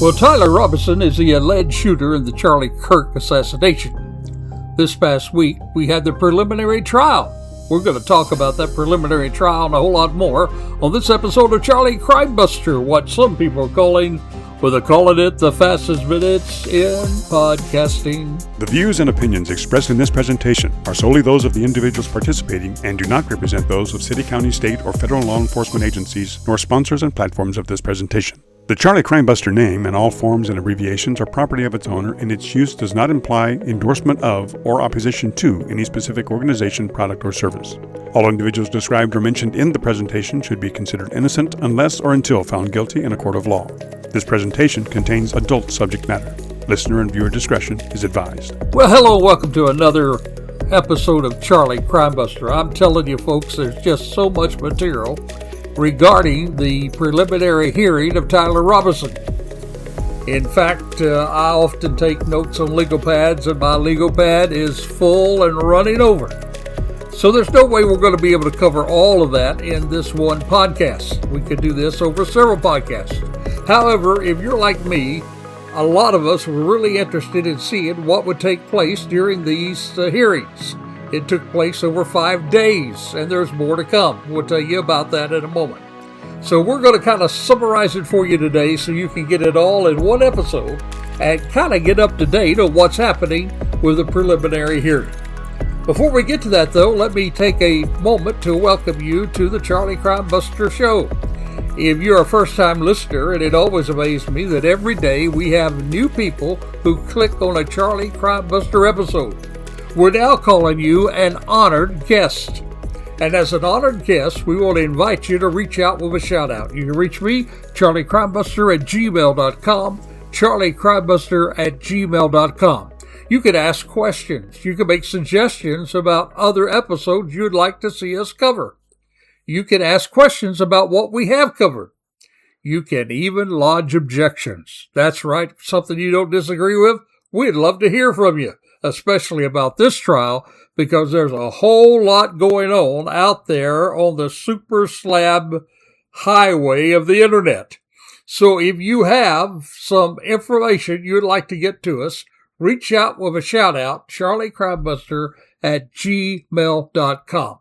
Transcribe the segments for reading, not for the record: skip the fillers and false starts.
Well, Tyler Robinson is the alleged shooter in the Charlie Kirk assassination. This past week, we had the preliminary trial. We're going to talk about that preliminary trial and a whole lot more on this episode of Charlie Crimebuster, what some people are calling, well, they're calling it the fastest minutes in podcasting. The views and opinions expressed in this presentation are solely those of the individuals participating and do not represent those of city, county, state, or federal law enforcement agencies, nor sponsors and platforms of this presentation. The Charlie Crimebuster name and all forms and abbreviations are property of its owner, and its use does not imply endorsement of or opposition to any specific organization, product, or service. All individuals described or mentioned in the presentation should be considered innocent unless or until found guilty in a court of law. This presentation contains adult subject matter. Listener and viewer discretion is advised. Well, hello and welcome to another episode of Charlie Crimebuster. I'm telling you folks, there's just so much material regarding the preliminary hearing of Tyler Robinson. In fact, I often take notes on legal pads, and my legal pad is full and running over. So there's no way we're going to be able to cover all of that in this one podcast. We could do this over several podcasts. However, if you're like me, a lot of us were really interested in seeing what would take place during these hearings. It took place over 5 days, and there's more to come. We'll tell you about that in a moment. So we're going to kind of summarize it for you today so you can get it all in one episode and kind of get up to date on what's happening with the preliminary hearing. Before we get to that, though, let me take a moment to welcome you to the Charlie Crimebuster Show. If you're a first-time listener, and it always amazes me that every day we have new people who click on a Charlie Crimebuster episode. We're now calling you an honored guest. And as an honored guest, we want to invite you to reach out with a shout-out. You can reach me, charliecrimebuster@gmail.com, charliecrimebuster@gmail.com. You can ask questions. You can make suggestions about other episodes you'd like to see us cover. You can ask questions about what we have covered. You can even lodge objections. That's right, something you don't disagree with, we'd love to hear from you, especially about this trial, because there's a whole lot going on out there on the super slab highway of the internet. So if you have some information you'd like to get to us, reach out with a shout out, charliecrimebuster@gmail.com.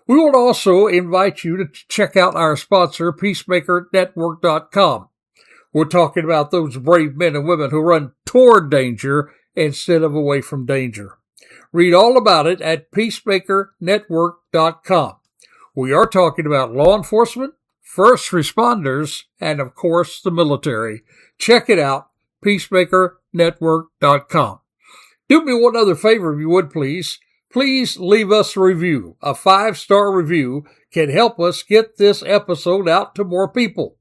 We will also invite you to check out our sponsor, peacemakernetwork.com. We're talking about those brave men and women who run toward danger instead of away from danger. Read all about it at peacemakernetwork.com. We are talking about law enforcement, first responders, and of course the military. Check it out, peacemakernetwork.com. Do me one other favor if you would, please. Please leave us a review. A 5-star review can help us get this episode out to more people.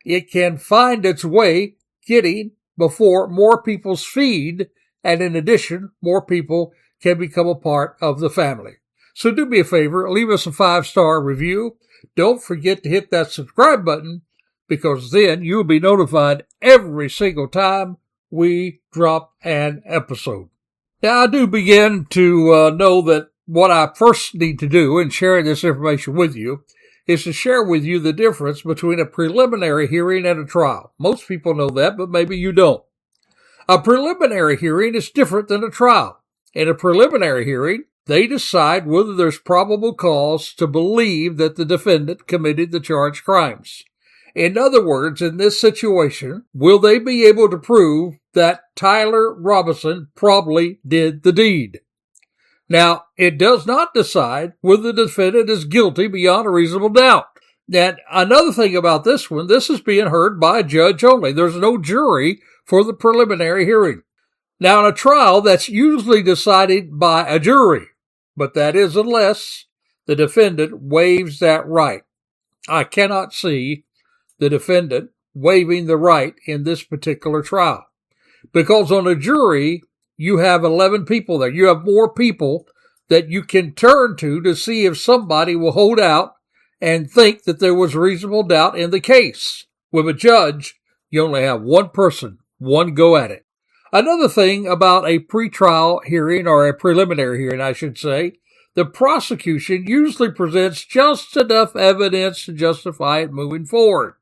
It can find its way getting before more people's feed, and in addition, more people can become a part of the family. So do me a favor, leave us a 5-star review. Don't forget to hit that subscribe button, because then you'll be notified every single time we drop an episode. Now, I do begin to know that what I first need to do in sharing this information with you is to share with you the difference between a preliminary hearing and a trial. Most people know that, but maybe you don't. A preliminary hearing is different than a trial. In a preliminary hearing, they decide whether there's probable cause to believe that the defendant committed the charged crimes. In other words, in this situation, will they be able to prove that Tyler Robinson probably did the deed? Now, it does not decide whether the defendant is guilty beyond a reasonable doubt. And another thing about this one, this is being heard by a judge only. There's no jury for the preliminary hearing. Now, in a trial, that's usually decided by a jury, but that is unless the defendant waives that right. I cannot see the defendant waiving the right in this particular trial, because on a jury, you have 11 people there. You have more people that you can turn to see if somebody will hold out and think that there was reasonable doubt in the case. With a judge, you only have one person, one go at it. Another thing about a pretrial hearing, or a preliminary hearing, I should say, the prosecution usually presents just enough evidence to justify it moving forward.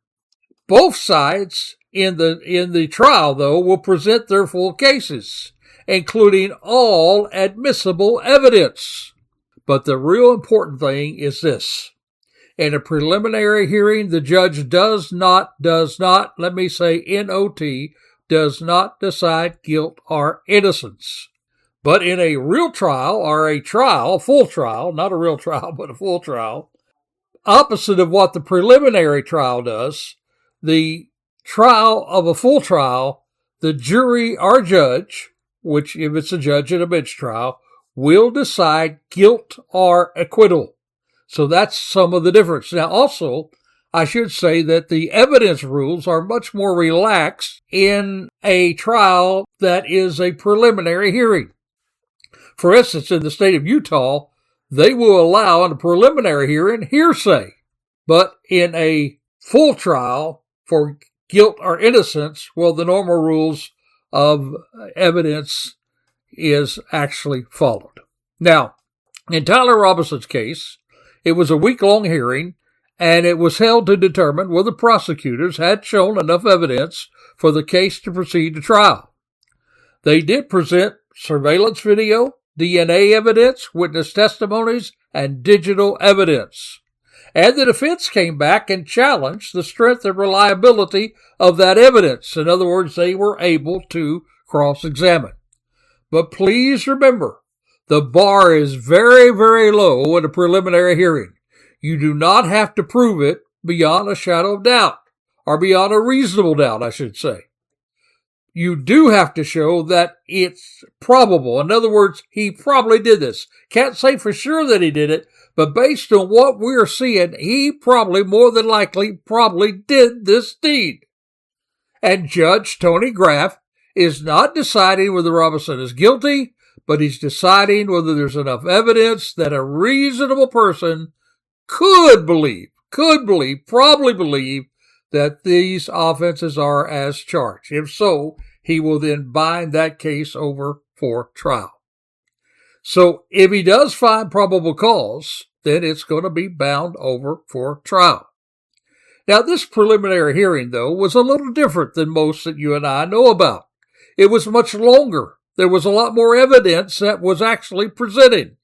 Both sides in the trial, though, will present their full cases, including all admissible evidence. But the real important thing is this. In a preliminary hearing, the judge does not, let me say N-O-T, does not decide guilt or innocence. But in a real trial, or a trial, a full trial, not a real trial, but a full trial, opposite of what the preliminary trial does, the trial of a full trial, the jury or judge, which if it's a judge in a bench trial, will decide guilt or acquittal. So that's some of the difference. Now also, I should say that the evidence rules are much more relaxed in a trial that is a preliminary hearing. For instance, in the state of Utah, they will allow in a preliminary hearing hearsay. But in a full trial for guilt or innocence, well, the normal rules of evidence is actually followed. Now, in Tyler Robinson's case, it was a week-long hearing, and it was held to determine whether prosecutors had shown enough evidence for the case to proceed to trial. They did present surveillance video, DNA evidence, witness testimonies, and digital evidence. And the defense came back and challenged the strength and reliability of that evidence. In other words, they were able to cross-examine. But please remember, the bar is very, very low in a preliminary hearing. You do not have to prove it beyond a shadow of doubt, or beyond a reasonable doubt, I should say. You do have to show that it's probable. In other words, he probably did this. Can't say for sure that he did it, but based on what we're seeing, he probably, more than likely, probably did this deed. And Judge Tony Graff is not deciding whether Robinson is guilty, but he's deciding whether there's enough evidence that a reasonable person could believe, probably believe that these offenses are as charged. If so, he will then bind that case over for trial. So if he does find probable cause, then it's going to be bound over for trial. Now, this preliminary hearing, though, was a little different than most that you and I know about. It was much longer. There was a lot more evidence that was actually presented.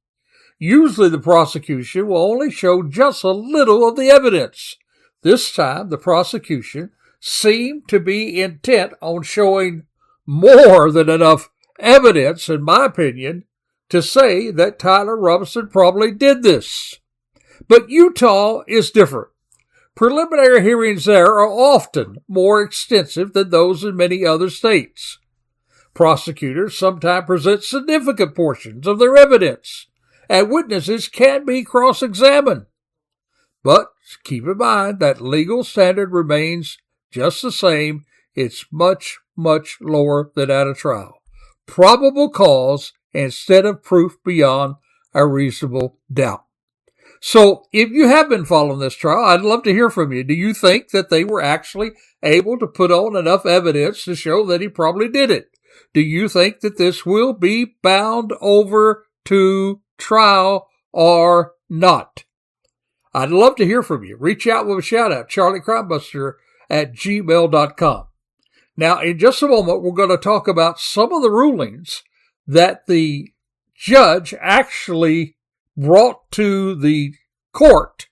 Usually the prosecution will only show just a little of the evidence. This time, the prosecution seemed to be intent on showing more than enough evidence, in my opinion, to say that Tyler Robinson probably did this. But Utah is different. Preliminary hearings there are often more extensive than those in many other states. Prosecutors sometimes present significant portions of their evidence, and witnesses can be cross-examined. But keep in mind that legal standard remains just the same. It's much, much lower than at a trial. Probable cause instead of proof beyond a reasonable doubt. So if you have been following this trial, I'd love to hear from you. Do you think that they were actually able to put on enough evidence to show that he probably did it? Do you think that this will be bound over to trial or not? I'd love to hear from you. Reach out with a shout out, charliecrimebuster@gmail.com. Now, in just a moment, we're going to talk about some of the rulings that the judge actually brought to the court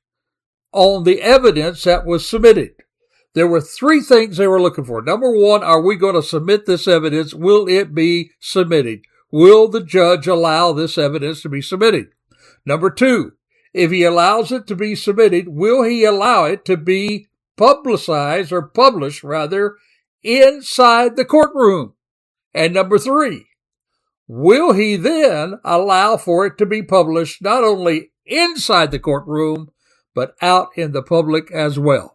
on the evidence that was submitted. There were three things they were looking for. Number one, are we going to submit this evidence? Will it be submitted? Will the judge allow this evidence to be submitted? Number two, if he allows it to be submitted, will he allow it to be published inside the courtroom? And number three, will he then allow for it to be published not only inside the courtroom, but out in the public as well?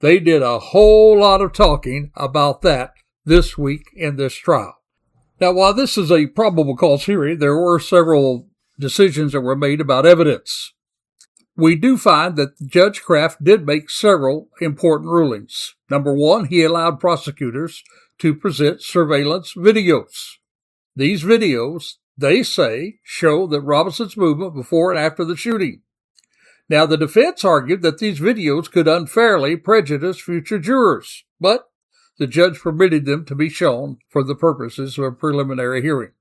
They did a whole lot of talking about that this week in this trial. Now, while this is a probable cause hearing, there were several decisions that were made about evidence. We do find that Judge Kraft did make several important rulings. Number one, he allowed prosecutors to present surveillance videos. These videos, they say, show that Robinson's movement before and after the shooting. Now, the defense argued that these videos could unfairly prejudice future jurors, but the judge permitted them to be shown for the purposes of a preliminary hearing.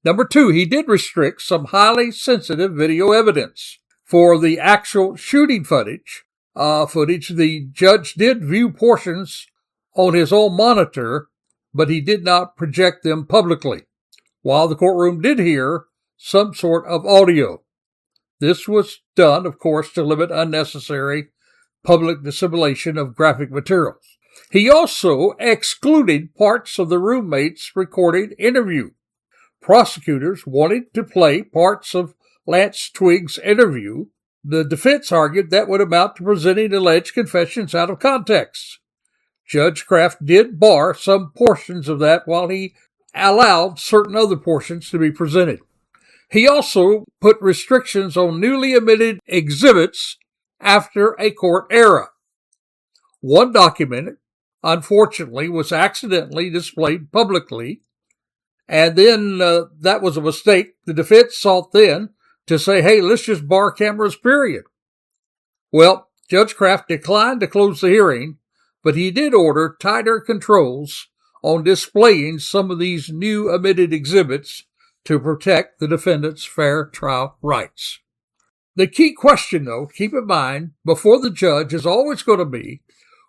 Number 2, he did restrict some highly sensitive video evidence. For the actual shooting footage, the judge did view portions on his own monitor, but he did not project them publicly, while the courtroom did hear some sort of audio. This was done, of course, to limit unnecessary public dissemination of graphic materials. He also excluded parts of the roommate's recorded interview. Prosecutors wanted to play parts of Lance Twiggs' interview. The defense argued that would amount to presenting alleged confessions out of context. Judge Kraft did bar some portions of that while he allowed certain other portions to be presented. He also put restrictions on newly admitted exhibits after a court era. One document, unfortunately, was accidentally displayed publicly, and then that was a mistake. The defense sought then to say, hey, let's just bar cameras, period. Well, Judge Kraft declined to close the hearing, but he did order tighter controls on displaying some of these new omitted exhibits to protect the defendant's fair trial rights. The key question, though, keep in mind, before the judge is always going to be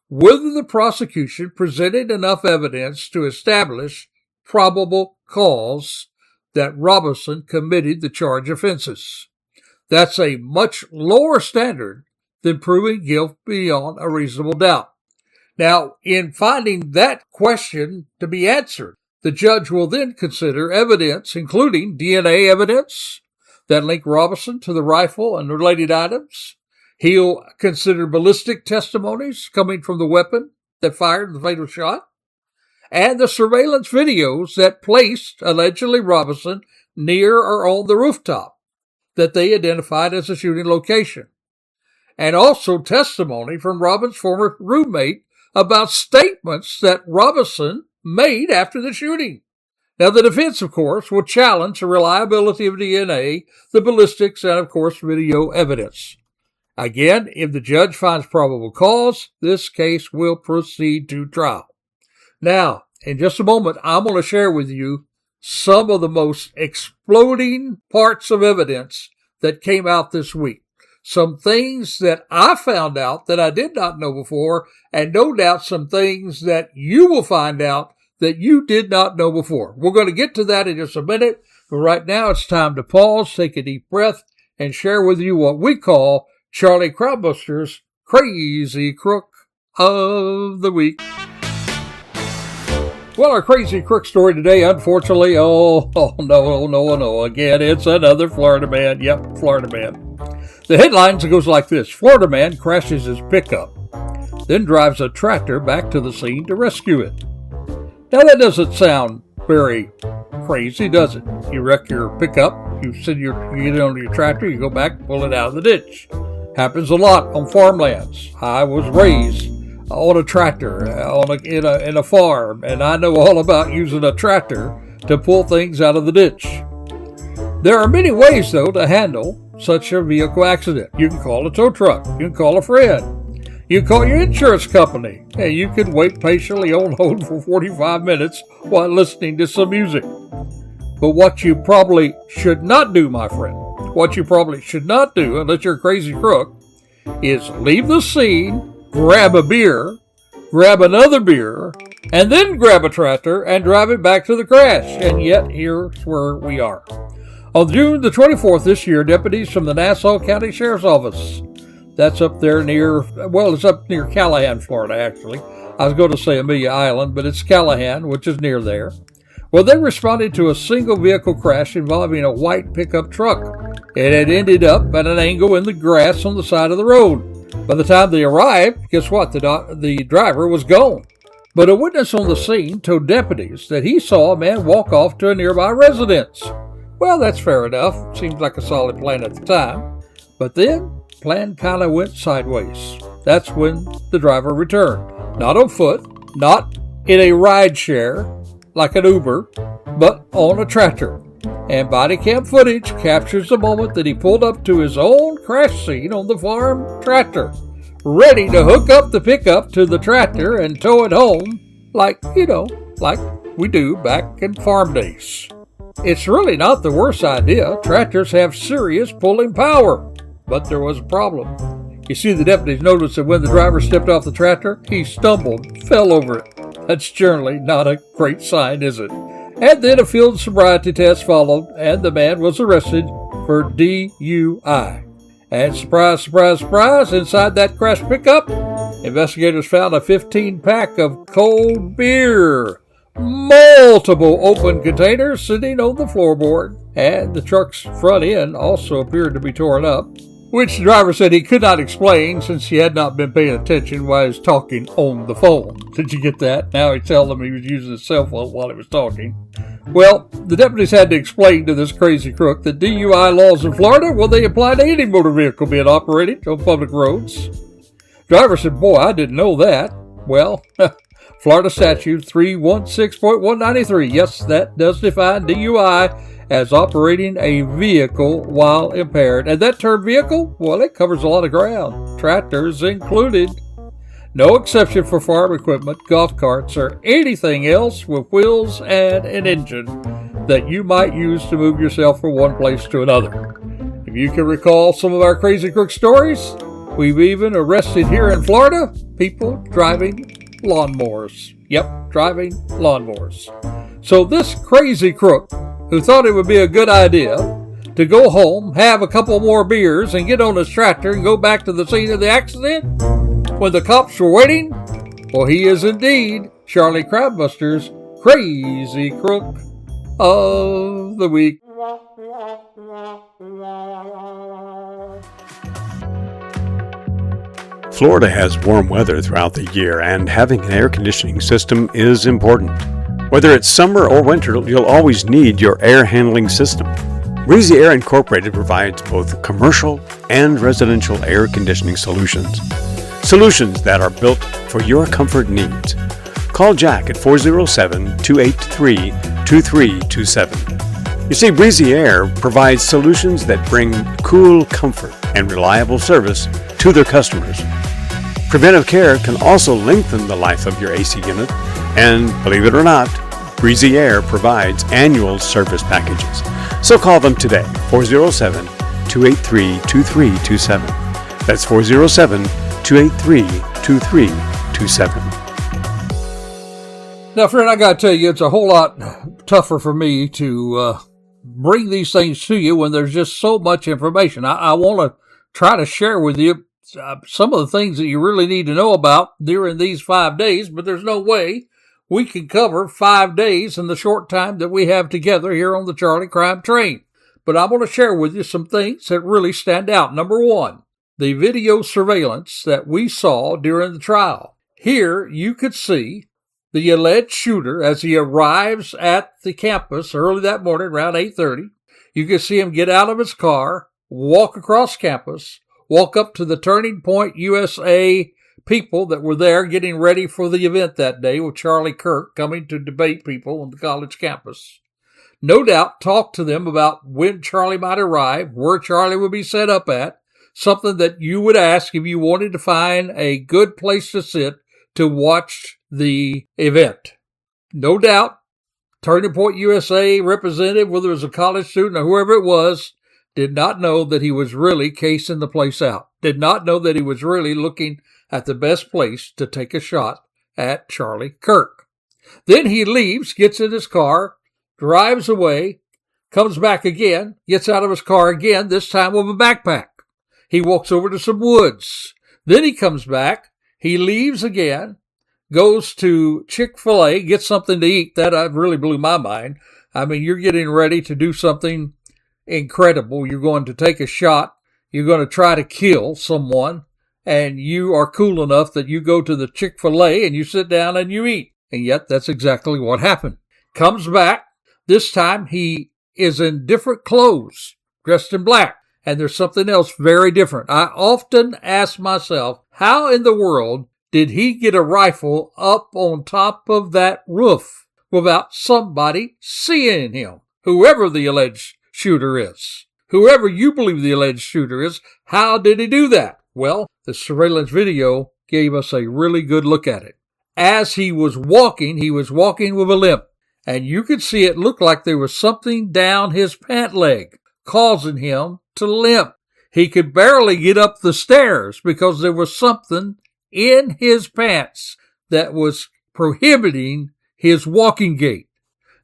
whether the prosecution presented enough evidence to establish probable cause that Robinson committed the charged offenses. That's a much lower standard than proving guilt beyond a reasonable doubt. Now, in finding that question to be answered, the judge will then consider evidence, including DNA evidence that link Robinson to the rifle and related items. He'll consider ballistic testimonies coming from the weapon that fired the fatal shot, and the surveillance videos that placed, allegedly, Robinson near or on the rooftop that they identified as a shooting location, and also testimony from Robinson's former roommate about statements that Robinson made after the shooting. Now, the defense, of course, will challenge the reliability of DNA, the ballistics, and, of course, video evidence. Again, if the judge finds probable cause, this case will proceed to trial. Now, in just a moment, I'm going to share with you some of the most exploding parts of evidence that came out this week. Some things that I found out that I did not know before, and no doubt some things that you will find out that you did not know before. We're going to get to that in just a minute, but right now it's time to pause, take a deep breath, and share with you what we call Charlie Crimebuster's Crazy Crook of the Week. Well, our Crazy Crook story today, unfortunately, no, again, it's another Florida man. Yep, Florida man. The headlines goes like this. Florida man crashes his pickup, then drives a tractor back to the scene to rescue it. Now, that doesn't sound very crazy, does it? You wreck your pickup, you get it on your tractor, you go back, pull it out of the ditch. Happens a lot on farmlands. I was raised on a tractor in a farm, and I know all about using a tractor to pull things out of the ditch. There are many ways, though, to handle such a vehicle accident. You can call a tow truck. You can call a friend. You can call your insurance company. And you can wait patiently on hold for 45 minutes while listening to some music. But what you probably should not do, my friend, what you probably should not do, unless you're a crazy crook, is leave the scene, grab a beer, grab another beer, and then grab a tractor and drive it back to the crash. And yet, here's where we are. On June the 24th this year, deputies from the Nassau County Sheriff's Office, that's up there it's up near Callahan, Florida, actually. I was going to say Amelia Island, but it's Callahan, which is near there. Well, they responded to a single vehicle crash involving a white pickup truck. It had ended up at an angle in the grass on the side of the road. By the time they arrived, guess what? The driver was gone. But a witness on the scene told deputies that he saw a man walk off to a nearby residence. Well, that's fair enough. Seems like a solid plan at the time. But then, plan kind of went sideways. That's when the driver returned. Not on foot, not in a ride share like an Uber, but on a tractor. And body cam footage captures the moment that he pulled up to his own crash scene on the farm tractor, ready to hook up the pickup to the tractor and tow it home like we do back in farm days. It's really not the worst idea. Tractors have serious pulling power. But there was a problem. You see, the deputies noticed that when the driver stepped off the tractor, he stumbled, fell over it. That's generally not a great sign, is it? And then a field sobriety test followed, and the man was arrested for DUI. And surprise, surprise, surprise, inside that crashed pickup, investigators found a 15-pack of cold beer. Multiple open containers sitting on the floorboard, and the truck's front end also appeared to be torn up, which the driver said he could not explain since he had not been paying attention while he was talking on the phone. Did you get that? Now he's telling them he was using his cell phone while he was talking. Well, the deputies had to explain to this crazy crook that DUI laws in Florida, well, they apply to any motor vehicle being operated on public roads. Driver said, boy, I didn't know that. Well, Florida Statute 316.193, yes, that does define DUI as operating a vehicle while impaired. And that term vehicle, well, it covers a lot of ground, tractors included. No exception for farm equipment, golf carts, or anything else with wheels and an engine that you might use to move yourself from one place to another. If you can recall some of our crazy crook stories, we've even arrested here in Florida people driving lawnmowers. Yep, driving lawnmowers. So this crazy crook who thought it would be a good idea to go home, have a couple more beers, and get on his tractor and go back to the scene of the accident when the cops were waiting, well, he is indeed Charlie Crimebuster's Crazy Crook of the Week. Florida has warm weather throughout the year, and having an air conditioning system is important. Whether it's summer or winter, you'll always need your air handling system. Breezy Air Incorporated provides both commercial and residential air conditioning solutions. Solutions that are built for your comfort needs. Call Jack at 407-283-2327. You see, Breezy Air provides solutions that bring cool comfort and reliable service to their customers. Preventive care can also lengthen the life of your AC unit, and believe it or not, Breezy Air provides annual service packages. So call them today, 407-283-2327. That's 407-283-2327. Now, friend, I got to tell you, it's a whole lot tougher for me to bring these things to you when there's just so much information. I want to try to share with you some of the things that you really need to know about during these 5 days, but there's no way we can cover 5 days in the short time that we have together here on the Charlie Crime Train. But I'm going to share with you some things that really stand out. Number one, the video surveillance that we saw during the trial. Here you could see the alleged shooter as he arrives at the campus early that morning around 8:30. You could see him get out of his car, walk across campus, walk up to the Turning Point USA people that were there getting ready for the event that day with Charlie Kirk coming to debate people on the college campus. No doubt talk to them about when Charlie might arrive, where Charlie would be set up at, something that you would ask if you wanted to find a good place to sit to watch the event. No doubt, Turning Point USA representative, whether it was a college student or whoever it was, did not know that he was really casing the place out, did not know that he was really looking at the best place to take a shot at Charlie Kirk. Then he leaves, gets in his car, drives away, comes back again, gets out of his car again, this time with a backpack. He walks over to some woods. Then he comes back, he leaves again, goes to Chick-fil-A, gets something to eat. That really blew my mind. I mean, you're getting ready to do something incredible. You're going to take a shot. You're going to try to kill someone. And you are cool enough that you go to the Chick-fil-A and you sit down and you eat. And yet that's exactly what happened. Comes back. This time he is in different clothes, dressed in black. And there's something else very different. I often ask myself, how in the world did he get a rifle up on top of that roof without somebody seeing him? Whoever the alleged shooter is, whoever you believe the alleged shooter is, how did he do that? Well, the surveillance video gave us a really good look at it. as he was walking with a limp. And you could see it looked like there was something down his pant leg causing him to limp. He could barely get up the stairs because there was something in his pants that was prohibiting his walking gait.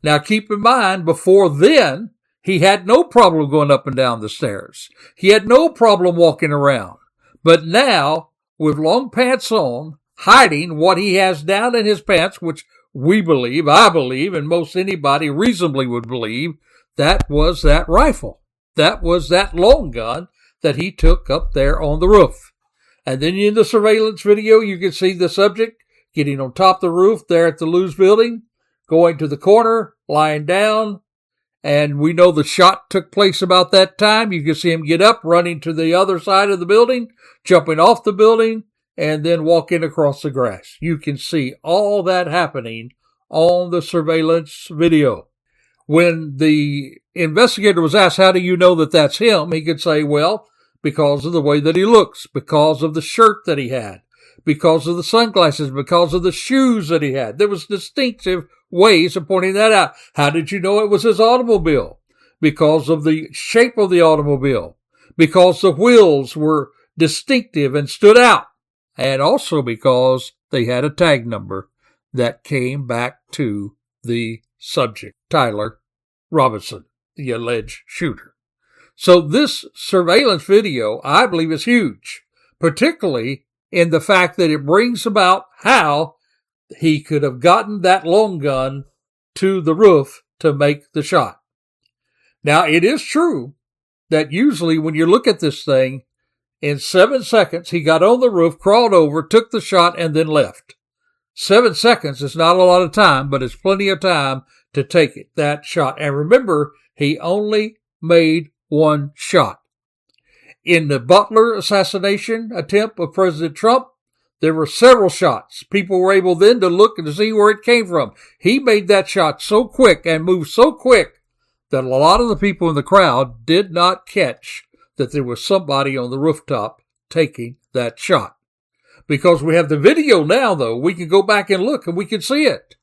Now keep in mind, before then, he had no problem going up and down the stairs. He had no problem walking around. But now, with long pants on, hiding what he has down in his pants, which I believe, and most anybody reasonably would believe, that was that rifle. That was that long gun that he took up there on the roof. And then in the surveillance video, you can see the subject getting on top of the roof there at the Lewis building, going to the corner, lying down, and we know the shot took place about that time. You can see him get up, running to the other side of the building, jumping off the building, and then walking across the grass. You can see all that happening on the surveillance video. When the investigator was asked, how do you know that that's him? He could say, well, because of the way that he looks, because of the shirt that he had, because of the sunglasses, because of the shoes that he had. There was distinctive ways of pointing that out. How did you know it was his automobile? Because of the shape of the automobile, because the wheels were distinctive and stood out, and also because they had a tag number that came back to the subject, Tyler Robinson, the alleged shooter. So this surveillance video, I believe, is huge, particularly in the fact that it brings about how he could have gotten that long gun to the roof to make the shot. Now, it is true that usually when you look at this thing, in 7 seconds, he got on the roof, crawled over, took the shot, and then left. 7 seconds is not a lot of time, but it's plenty of time to take that shot. And remember, he only made one shot. In the Butler assassination attempt of President Trump, there were several shots. People were able then to look and to see where it came from. He made that shot so quick and moved so quick that a lot of the people in the crowd did not catch that there was somebody on the rooftop taking that shot. Because we have the video now, though, we can go back and look and we can see it.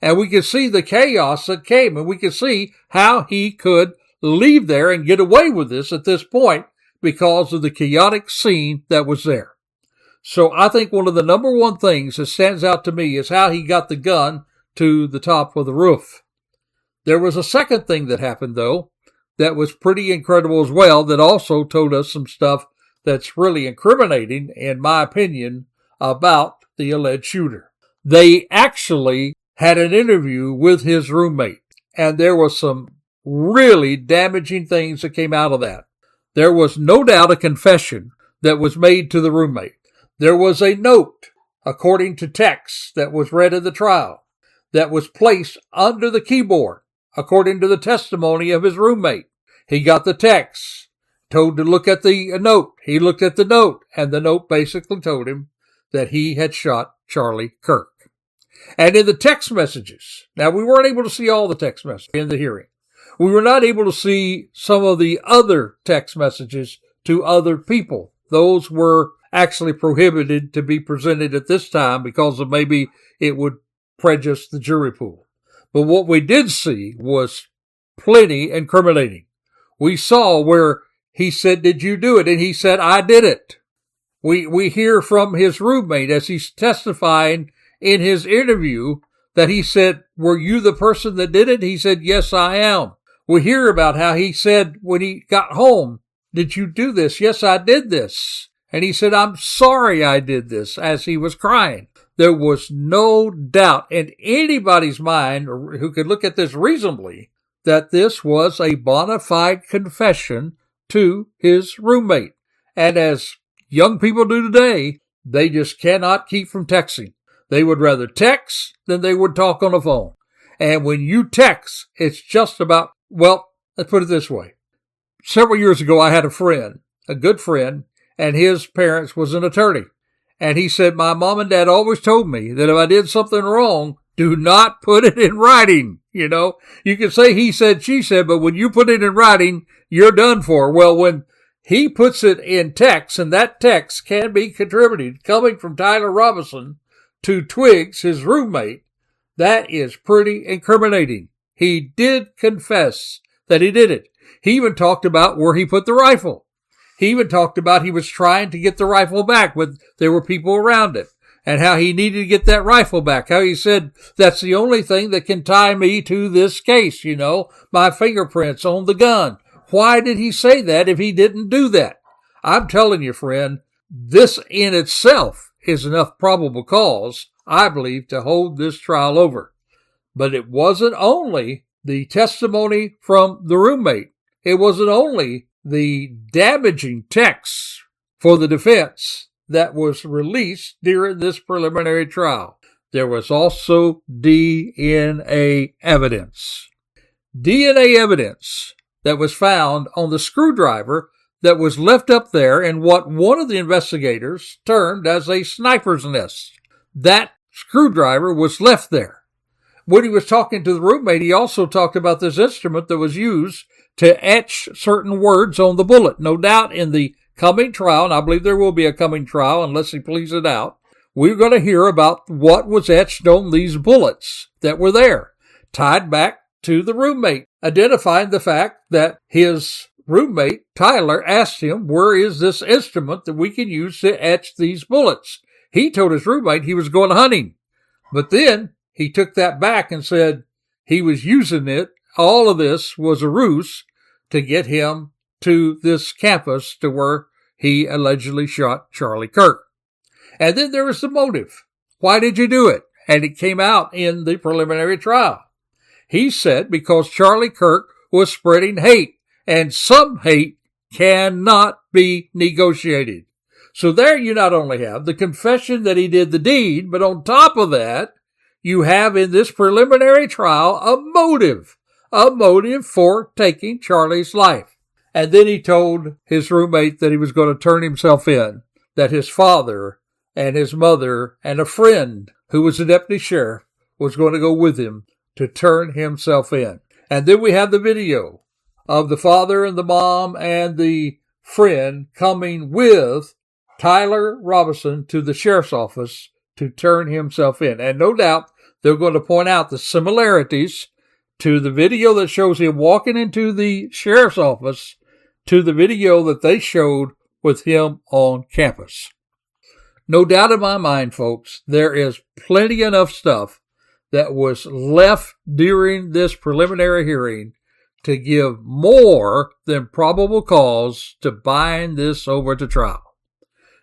And we can see the chaos that came, and we can see how he could leave there and get away with this at this point because of the chaotic scene that was there. So I think one of the number one things that stands out to me is how he got the gun to the top of the roof. There was a second thing that happened, though, that was pretty incredible as well, that also told us some stuff that's really incriminating, in my opinion, about the alleged shooter. They actually had an interview with his roommate, and there was some really damaging things that came out of that. There was no doubt a confession that was made to the roommate. There was a note, according to text that was read at the trial, that was placed under the keyboard, according to the testimony of his roommate. He got the text, told to look at the note. He looked at the note, and the note basically told him that he had shot Charlie Kirk. And in the text messages, now we weren't able to see all the text messages in the hearing. We were not able to see some of the other text messages to other people. Those were actually prohibited to be presented at this time because of maybe it would prejudice the jury pool. But what we did see was plenty incriminating. We saw where he said, "Did you do it?" And he said, "I did it." We hear from his roommate as he's testifying in his interview that he said, "Were you the person that did it?" He said, "Yes, I am." We hear about how he said when he got home, "Did you do this?" "Yes, I did this." And he said, "I'm sorry I did this," as he was crying. There was no doubt in anybody's mind who could look at this reasonably that this was a bona fide confession to his roommate. And as young people do today, they just cannot keep from texting. They would rather text than they would talk on the phone. And when you text, it's just about, well, let's put it this way. Several years ago, I had a friend, a good friend, and his parents was an attorney. And he said, "My mom and dad always told me that if I did something wrong, do not put it in writing." You know, you can say he said, she said, but when you put it in writing, you're done for. Well, when he puts it in text, and that text can be contributed coming from Tyler Robinson to Twiggs, his roommate, that is pretty incriminating. He did confess that he did it. He even talked about where he put the rifle. He even talked about he was trying to get the rifle back when there were people around it, and how he needed to get that rifle back. How he said, that's the only thing that can tie me to this case, my fingerprints on the gun. Why did he say that if he didn't do that? I'm telling you, friend, this in itself is enough probable cause, I believe, to hold this trial over. But it wasn't only the testimony from the roommate. It wasn't only the damaging texts for the defense that was released during this preliminary trial. There was also DNA evidence. DNA evidence that was found on the screwdriver that was left up there in what one of the investigators termed as a sniper's nest. That screwdriver was left there. When he was talking to the roommate, he also talked about this instrument that was used to etch certain words on the bullet. No doubt in the coming trial, and I believe there will be a coming trial unless he pleads it out, we're going to hear about what was etched on these bullets that were there, tied back to the roommate, identifying the fact that his roommate, Tyler, asked him, where is this instrument that we can use to etch these bullets? He told his roommate he was going hunting, but then he took that back and said he was using it. All of this was a ruse to get him to this campus to where he allegedly shot Charlie Kirk. And then there was the motive. Why did you do it? And it came out in the preliminary trial. He said because Charlie Kirk was spreading hate, and some hate cannot be negotiated. So there you not only have the confession that he did the deed, but on top of that, you have in this preliminary trial a motive for taking Charlie's life. And then he told his roommate that he was going to turn himself in, that his father and his mother and a friend who was a deputy sheriff was going to go with him to turn himself in. And then we have the video of the father and the mom and the friend coming with Tyler Robinson to the sheriff's office to turn himself in. And no doubt they're going to point out the similarities to the video that shows him walking into the sheriff's office to the video that they showed with him on campus. No doubt in my mind, folks, there is plenty enough stuff that was left during this preliminary hearing to give more than probable cause to bind this over to trial.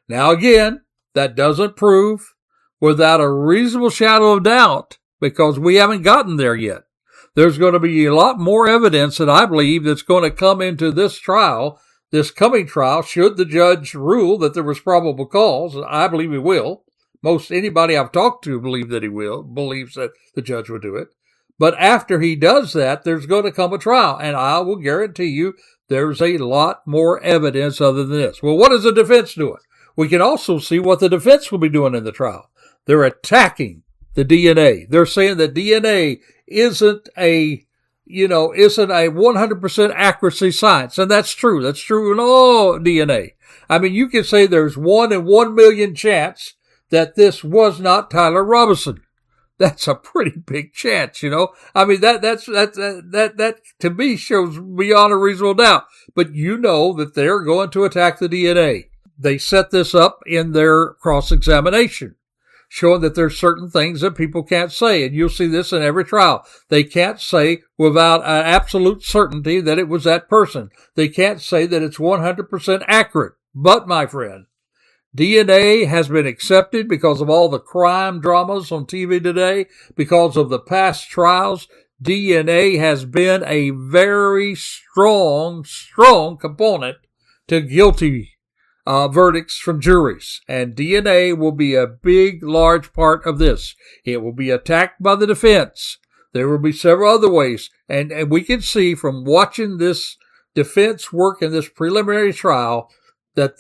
Now again, that doesn't prove without a reasonable shadow of doubt, because we haven't gotten there yet. There's going to be a lot more evidence that I believe that's going to come into this trial, this coming trial, should the judge rule that there was probable cause. I believe he will. Most anybody I've talked to believes that the judge will do it. But after he does that, there's going to come a trial, and I will guarantee you there's a lot more evidence other than this. Well, what is the defense doing? We can also see what the defense will be doing in the trial. They're attacking the DNA. They're saying that DNA isn't a 100% accuracy science. And that's true. That's true in all DNA. I mean, you can say there's 1 in 1 million chance that this was not Tyler Robinson. That's a pretty big chance, I mean, that to me shows beyond a reasonable doubt. But you know that they're going to attack the DNA. They set this up in their cross-examination, showing that there's certain things that people can't say. And you'll see this in every trial. They can't say without an absolute certainty that it was that person. They can't say that it's 100% accurate. But, my friend, DNA has been accepted because of all the crime dramas on TV today, because of the past trials. DNA has been a very strong component to guilty verdicts from juries. And DNA will be a big, large part of this. It will be attacked by the defense. There will be several other ways. And we can see from watching this defense work in this preliminary trial that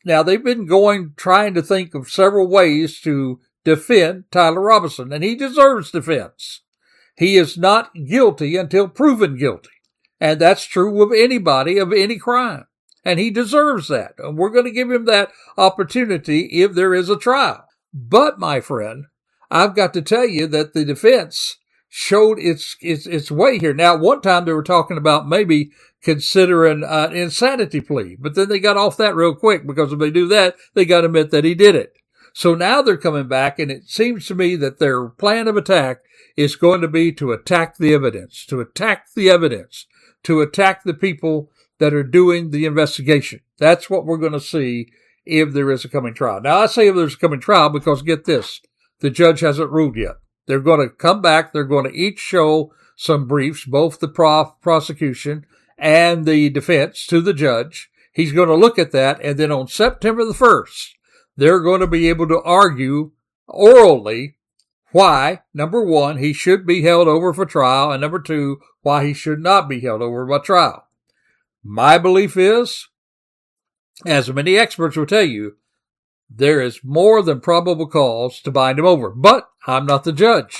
now they've been trying to think of several ways to defend Tyler Robinson, and he deserves defense. He is not guilty until proven guilty. And that's true of anybody of any crime. And he deserves that. And we're going to give him that opportunity if there is a trial. But, my friend, I've got to tell you that the defense showed its way here. Now, at one time they were talking about maybe considering an insanity plea, but then they got off that real quick, because if they do that, they got to admit that he did it. So now they're coming back, and it seems to me that their plan of attack is going to be to attack the evidence, to attack the people that are doing the investigation. That's what we're going to see if there is a coming trial. Now, I say if there's a coming trial because, get this, the judge hasn't ruled yet. They're going to come back. They're going to each show some briefs, both the prosecution and the defense, to the judge. He's going to look at that, and then on September the 1st, they're going to be able to argue orally why, number one, he should be held over for trial, and number two, why he should not be held over by trial. My belief is, as many experts will tell you, there is more than probable cause to bind him over. But I'm not the judge.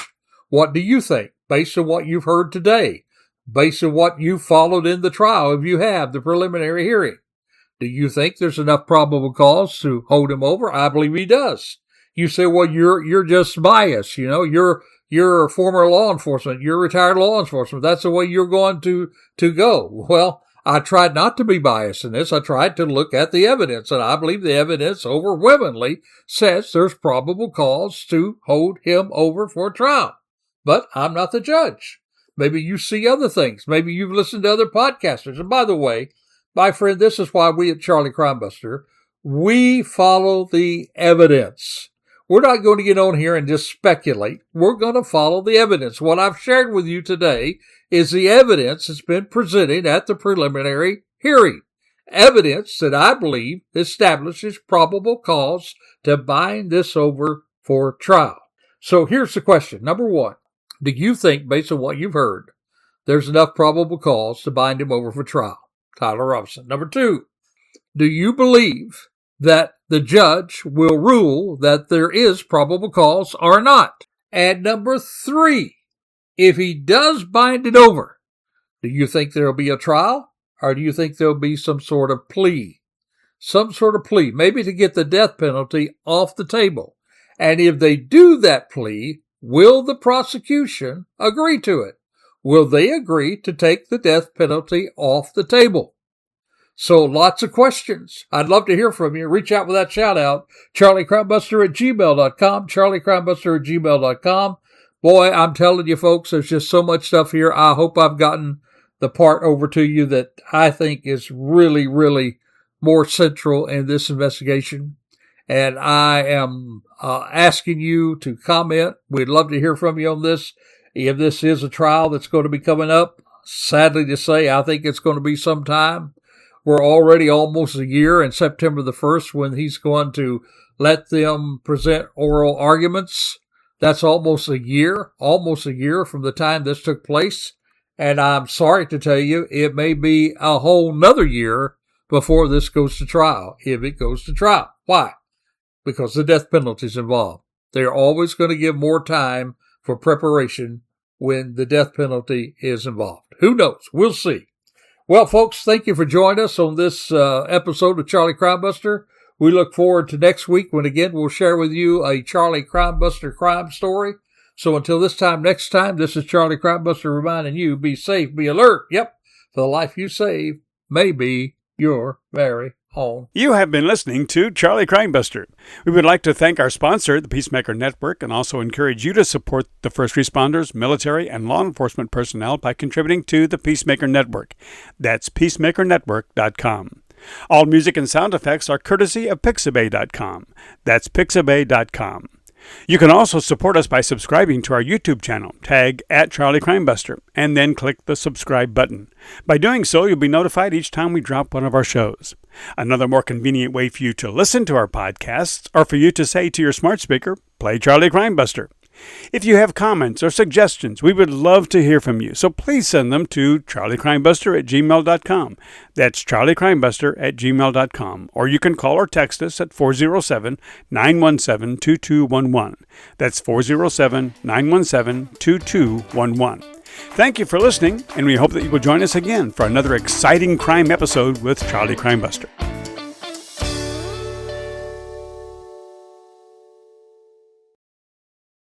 What do you think, based on what you've heard today, based on what you followed in the trial, if you have the preliminary hearing? Do you think there's enough probable cause to hold him over? I believe he does. You say, well, you're just biased. You're a former law enforcement. You're retired law enforcement. That's the way you're going to go. Well, I tried not to be biased in this. I tried to look at the evidence, and I believe the evidence overwhelmingly says there's probable cause to hold him over for trial. But I'm not the judge. Maybe you see other things. Maybe you've listened to other podcasters. And by the way, my friend, this is why we at Charlie Crimebuster, we follow the evidence. We're not going to get on here and just speculate. We're going to follow the evidence. What I've shared with you today is the evidence that's been presented at the preliminary hearing. Evidence that I believe establishes probable cause to bind this over for trial. So here's the question. Number one, do you think, based on what you've heard, there's enough probable cause to bind him over for trial? Tyler Robinson. Number two, do you believe that the judge will rule that there is probable cause or not? And number three, if he does bind it over, do you think there'll be a trial, or do you think there'll be some sort of plea? Some sort of plea, maybe to get the death penalty off the table. And if they do that plea, will the prosecution agree to it? Will they agree to take the death penalty off the table? So lots of questions. I'd love to hear from you. Reach out with that shout out. charliecrimebuster@gmail.com. charliecrimebuster@gmail.com. Boy, I'm telling you folks, there's just so much stuff here. I hope I've gotten the part over to you that I think is really, really more central in this investigation. And I am asking you to comment. We'd love to hear from you on this. If this is a trial that's going to be coming up, sadly to say, I think it's going to be some time. We're already almost a year in September the 1st when he's going to let them present oral arguments. That's almost a year from the time this took place. And I'm sorry to tell you, it may be a whole nother year before this goes to trial, if it goes to trial. Why? Because the death penalty is involved. They're always going to give more time for preparation when the death penalty is involved. Who knows? We'll see. Well, folks, thank you for joining us on this episode of Charlie Crimebuster. We look forward to next week when, again, we'll share with you a Charlie Crimebuster crime story. So until this time, next time, this is Charlie Crimebuster reminding you, be safe, be alert. Yep, for the life you save may be your very own. You have been listening to Charlie Crimebuster. We would like to thank our sponsor, the Peacemaker Network, and also encourage you to support the first responders, military, and law enforcement personnel by contributing to the Peacemaker Network. That's peacemakernetwork.com. All music and sound effects are courtesy of Pixabay.com. That's Pixabay.com. You can also support us by subscribing to our YouTube channel, tag @CharlieCrimebuster, and then click the subscribe button. By doing so, you'll be notified each time we drop one of our shows. Another more convenient way for you to listen to our podcasts, or for you to say to your smart speaker, play Charlie Crimebuster. If you have comments or suggestions, we would love to hear from you, so please send them to charliecrimebuster@gmail.com. That's charliecrimebuster@gmail.com. Or you can call or text us at 407-917-2211. That's 407-917-2211. Thank you for listening, and we hope that you will join us again for another exciting crime episode with Charlie Crimebuster.